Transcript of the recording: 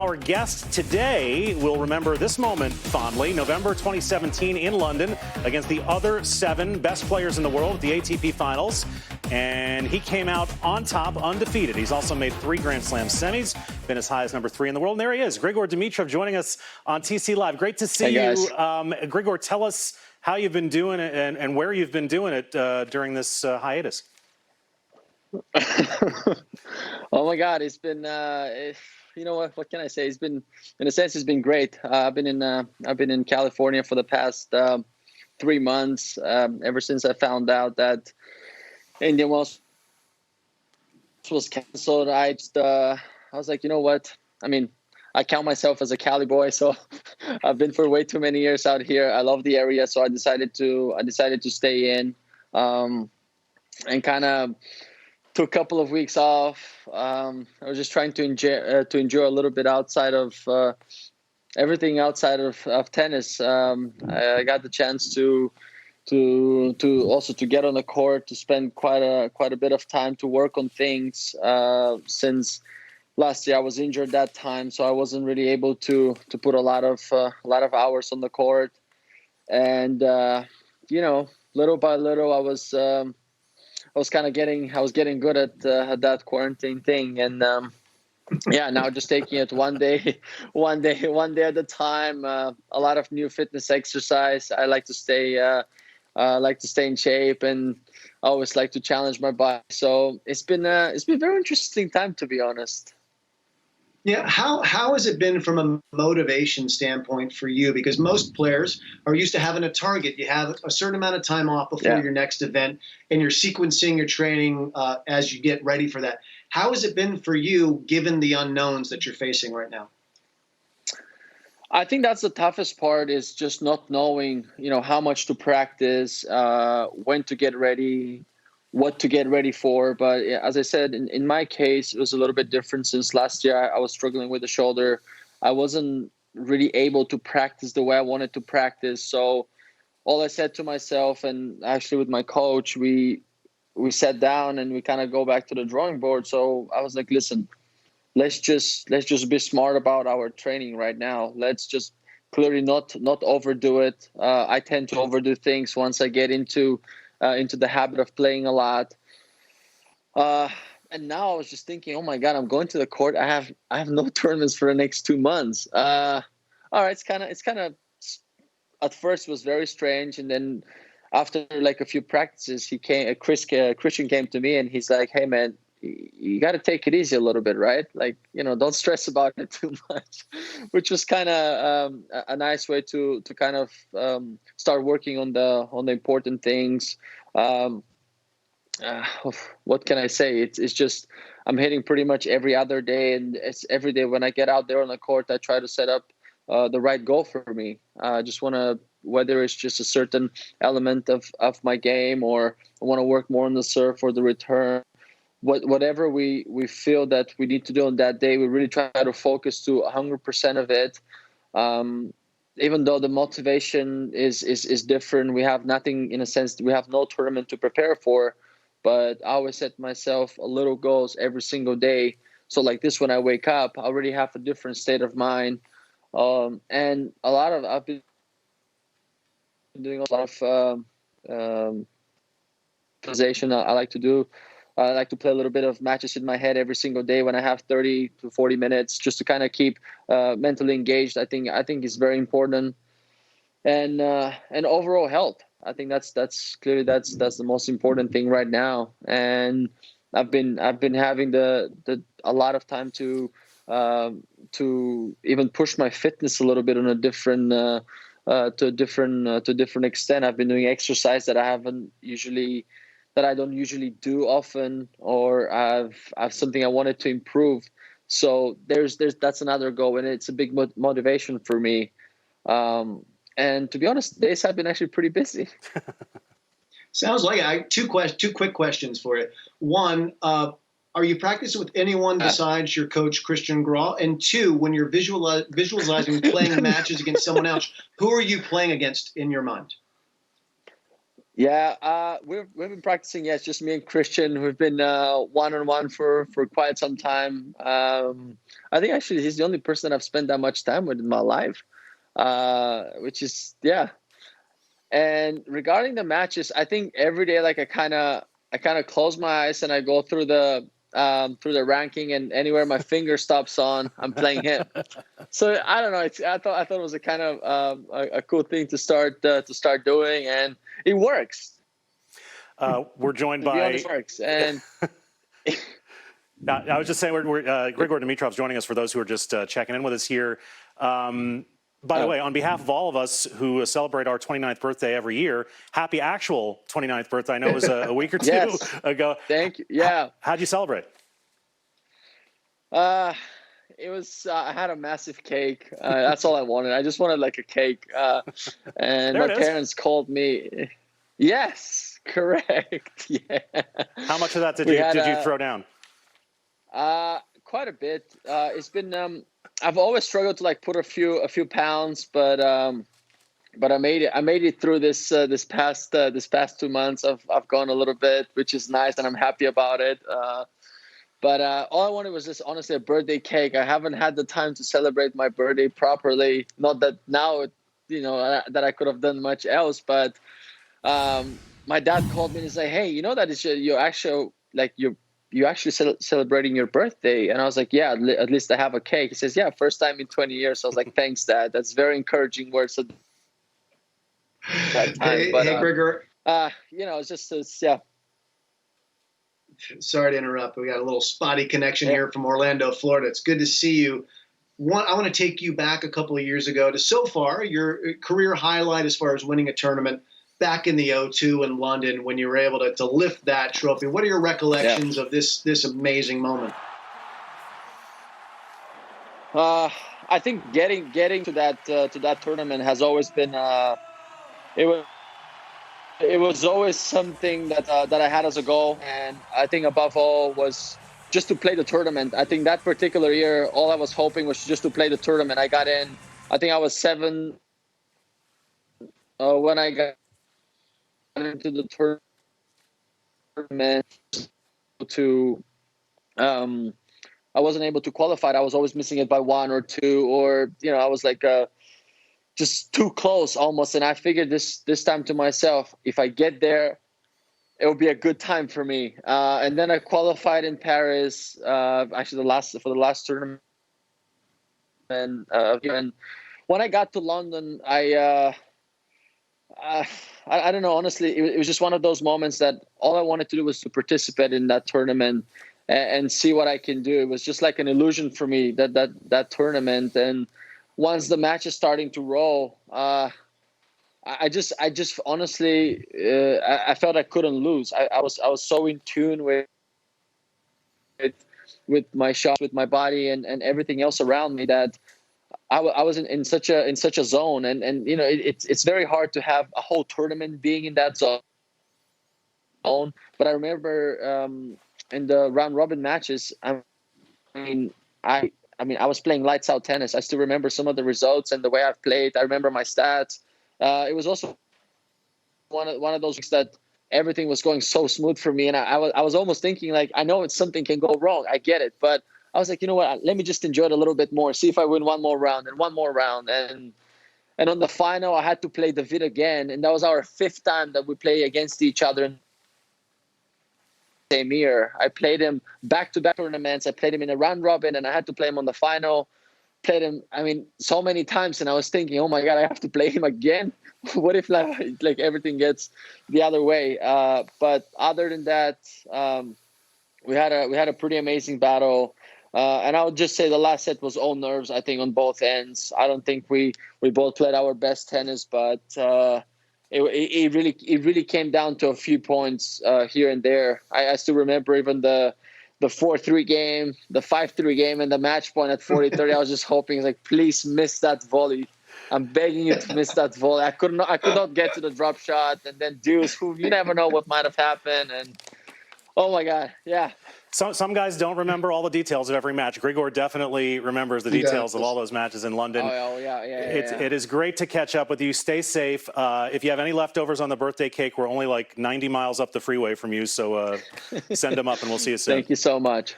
Our guest today will remember this moment fondly. November 2017 in London against the other 7 best players in the world at the ATP finals. And he came out on top, undefeated. He's also made 3 Grand Slam semis, been as high as number 3 in the world. And there he is, Grigor Dimitrov, joining us on TC Live. Great to see you. Grigor, tell us how you've been doing it and where you've been doing it during this hiatus. Oh my God, it's been you know what can I say? It's been, in a sense, it's been great. I've been in California for the past 3 months, ever since I found out that Indian Wells was canceled. I was like, you know what? I mean, I count myself as a Cali boy, so I've been for way too many years out here. I love the area, so I decided to stay in, and kind of took a couple of weeks off. I was just trying to enjoy a little bit outside of everything outside of tennis. I got the chance to also to get on the court, to spend quite a bit of time to work on things. Since last year I was injured that time, so I wasn't really able to put a lot of hours on the court. And little by little, I was getting good at that quarantine thing, and now just taking it one day at a time. A lot of new fitness exercise. I like to stay in shape, and I always like to challenge my body. So it's been a very interesting time, to be honest. Yeah, how has it been from a motivation standpoint for you? Because most players are used to having a target. You have a certain amount of time off before your next event, and you're sequencing your training as you get ready for that. How has it been for you, given the unknowns that you're facing right now? I think that's the toughest part, is just not knowing, how much to practice, when to get ready, what to get ready for. But as I said, in my case, it was a little bit different, since last year I was struggling with the shoulder. I wasn't really able to practice the way I wanted to practice. So all I said to myself, and actually with my coach, we sat down and we kind of go back to the drawing board. So I was like, listen, let's just be smart about our training right now. Let's just clearly not overdo it. I tend to overdo things once I get into the habit of playing a lot. And now I was just thinking, oh my God, I'm going to the court. I have no tournaments for the next 2 months. All right, it's kind of at first was very strange, and then after like a few practices, Christian came to me and he's like, hey man, you got to take it easy a little bit, right? Like, don't stress about it too much, which was kind of a nice way to kind of start working on the important things. What can I say? It's just, I'm hitting pretty much every other day, and it's every day when I get out there on the court, I try to set up the right goal for me. I just want to, whether it's just a certain element of my game, or I want to work more on the serve or the return. Whatever we feel that we need to do on that day, we really try to focus to 100% of it. Even though the motivation is different, we have nothing, in a sense, we have no tournament to prepare for, but I always set myself a little goals every single day. So like this, when I wake up, I already have a different state of mind. And I've been doing a lot of visualization. I like to do. I like to play a little bit of matches in my head every single day when I have 30 to 40 minutes, just to kind of keep mentally engaged. I think it's very important, and overall health. I think that's clearly that's the most important thing right now. And I've been having a lot of time to even push my fitness a little bit on a different to a different extent. I've been doing exercise that I don't usually do often, or I've something I wanted to improve. So that's another goal, and it's a big motivation for me. And to be honest, days have been actually pretty busy. Sounds like it. Two quick questions for you. One, are you practicing with anyone besides your coach, Christian Grau? And two, when you're visualizing playing matches against someone else, who are you playing against in your mind? We've been practicing. Yeah, it's just me and Christian. We've been one-on-one for quite some time. I think actually he's the only person that I've spent that much time with in my life, which is yeah. And regarding the matches, I think every day, like I kind of close my eyes and I go through the ranking, and anywhere my finger stops on, I'm playing him. So I don't know. I thought it was a kind of a cool thing to start doing, and it works. We're joined To be by. honest, it works. And I was just saying, Grigor Dimitrov's joining us for those who are just checking in with us here. By the way, on behalf of all of us who celebrate our 29th birthday every year, happy actual 29th birthday. I know it was a week or two yes. ago. Thank you. Yeah. How'd you celebrate? It was, I had a massive cake. That's all I wanted. I just wanted like a cake. And my parents called me. Yes, correct. Yeah. How much of that did you throw down? Quite a bit. It's been, I've always struggled to like put a few pounds, but I made it through this past 2 months. I've gone a little bit, which is nice, and I'm happy about it. But all I wanted was just honestly a birthday cake. I haven't had the time to celebrate my birthday properly. Not that now, that I could have done much else. But my dad called me and he's like, "Hey, you know that it's you're actually celebrating your birthday?" And I was like, "Yeah, at least I have a cake." He says, "Yeah, first time in 20 years." So I was like, "Thanks, Dad. That's very encouraging words." At that time. Hey, Grigor. Yeah. Sorry to interrupt. We got a little spotty connection here from Orlando, Florida. It's good to see you. I want to take you back a couple of years ago to so far your career highlight as far as winning a tournament back in the O2 in London when you were able to lift that trophy. What are your recollections of this amazing moment? I think getting to that tournament has always been it was always something that I had as a goal, and I think above all was just to play the tournament. I think that particular year, all I was hoping was just to play the tournament. I got in. I think I was 7 when I got into the tournament. I wasn't able to qualify. I was always missing it by 1 or 2, or I was like just too close almost. And I figured this time to myself, if I get there, it will be a good time for me. And then I qualified in Paris, actually for the last tournament. And when I got to London, I don't know, honestly, it was just one of those moments that all I wanted to do was to participate in that tournament and see what I can do. It was just like an illusion for me, that tournament. And once the match is starting to roll, I just honestly, I felt I couldn't lose. I was so in tune with my shots, with my body, and everything else around me that I was in such a zone. And it's very hard to have a whole tournament being in that zone. But I remember in the round robin matches, I was playing lights out tennis. I still remember some of the results and the way I've played. I remember my stats. It was also one of those weeks that everything was going so smooth for me, and I was almost thinking like, I know something can go wrong. I get it, but I was like, you know what? Let me just enjoy it a little bit more. See if I win one more round and one more round. And on the final, I had to play David again, and that was our 5th time that we play against each other in the same year. I played him back-to-back tournaments. I played him in a round robin, and I had to play him on the final. Played him, so many times, and I was thinking, oh my God, I have to play him again. What if like everything gets the other way? But other than that, we had a pretty amazing battle. And I would just say the last set was all nerves, I think, on both ends. I don't think we both played our best tennis, but it really came down to a few points here and there. I still remember even the 4-3 game, the 5-3 game, and the match point at 40-30. I was just hoping, like, please miss that volley. I'm begging you to miss that volley. I could not get to the drop shot, and then deuce. You never know what might have happened. And oh my God, yeah. Some guys don't remember all the details of every match. Grigor definitely remembers the details of all those matches in London. It is great to catch up with you. Stay safe. If you have any leftovers on the birthday cake, we're only like 90 miles up the freeway from you, so send them up and we'll see you soon. Thank you so much.